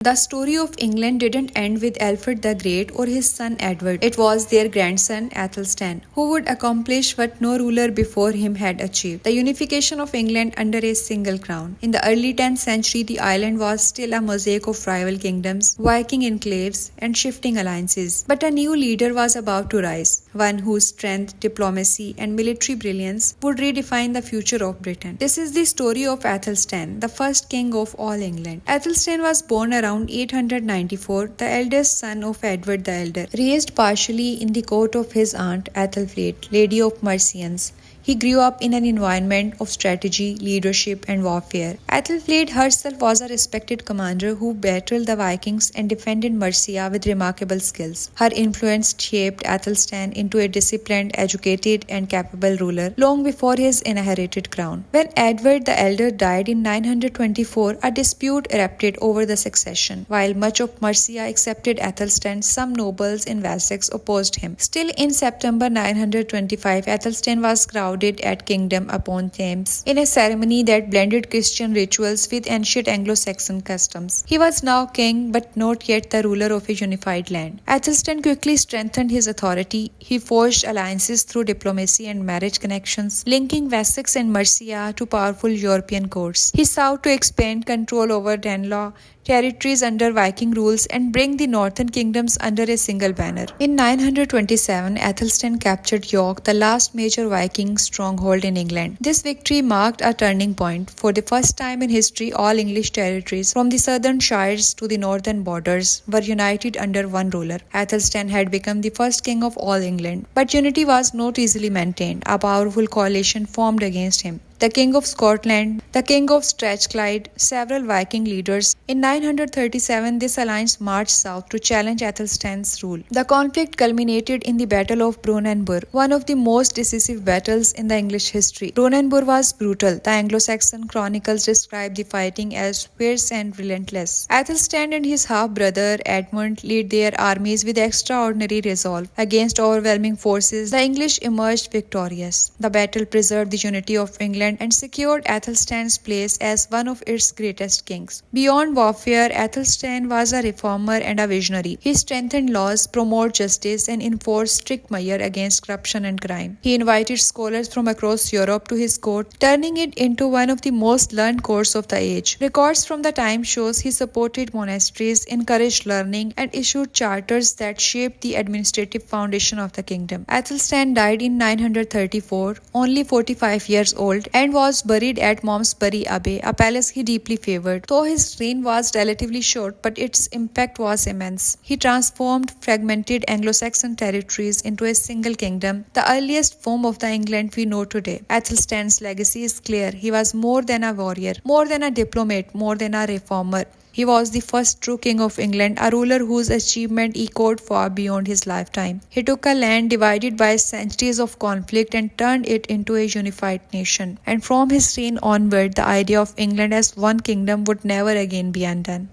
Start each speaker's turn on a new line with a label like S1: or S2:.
S1: The story of England didn't end with Alfred the Great or his son Edward. It was their grandson Athelstan who would accomplish what no ruler before him had achieved: the unification of England under a single crown. In the early 10th century, the island was still a mosaic of rival kingdoms, Viking enclaves, and shifting alliances. But a new leader was about to rise, one whose strength, diplomacy, and military brilliance would redefine the future of Britain. This is the story of Athelstan, the first king of all England. Athelstan was born around 894, the eldest son of Edward the Elder. Raised partially in the court of his aunt Athelstan, Lady of Mercians, he grew up in an environment of strategy, leadership, and warfare. Athelstan herself was a respected commander who battled the Vikings and defended Mercia with remarkable skills. Her influence shaped Athelstan into a disciplined, educated, and capable ruler long before his inherited crown. When Edward the Elder died in 924, a dispute erupted over the succession. While much of Mercia accepted Athelstan, some nobles in Wessex opposed him. Still, in September 925, Athelstan was crowned at Kingdom upon Thames in a ceremony that blended Christian rituals with ancient Anglo-Saxon customs. He was now king, but not yet the ruler of a unified land. Athelstan quickly strengthened his authority. He forged alliances through diplomacy and marriage connections, linking Wessex and Mercia to powerful European courts. He sought to expand control over Danelaw territories under Viking rules and bring the northern kingdoms under a single banner. In 927, Athelstan captured York, the last major Viking stronghold in England. This victory marked a turning point. For the first time in history, all English territories, from the southern shires to the northern borders, were united under one ruler. Athelstan had become the first king of all England, but unity was not easily maintained. A powerful coalition formed against him: the King of Scotland, the King of Strathclyde, several Viking leaders. In 937, this alliance marched south to challenge Athelstan's rule. The conflict culminated in the Battle of Brunanburh, one of the most decisive battles in the English history. Brunanburh was brutal. The Anglo-Saxon chronicles describe the fighting as fierce and relentless. Athelstan and his half-brother Edmund led their armies with extraordinary resolve. Against overwhelming forces, the English emerged victorious. The battle preserved the unity of England and secured Athelstan's place as one of its greatest kings. Beyond warfare, Athelstan was a reformer and a visionary. He strengthened laws, promoted justice, and enforced strict measures against corruption and crime. He invited scholars from across Europe to his court, turning it into one of the most learned courts of the age. Records from the time shows he supported monasteries, encouraged learning, and issued charters that shaped the administrative foundation of the kingdom. Athelstan died in 934, only 45 years old, and was buried at Malmesbury Abbey, a palace he deeply favored. Though his reign was relatively short, but its impact was immense. He transformed fragmented Anglo-Saxon territories into a single kingdom, the earliest form of the England we know today. Athelstan's legacy is clear. He was more than a warrior, more than a diplomat, more than a reformer. He was the first true king of England, a ruler whose achievement echoed far beyond his lifetime. He took a land divided by centuries of conflict and turned it into a unified nation. And from his reign onward, the idea of England as one kingdom would never again be undone.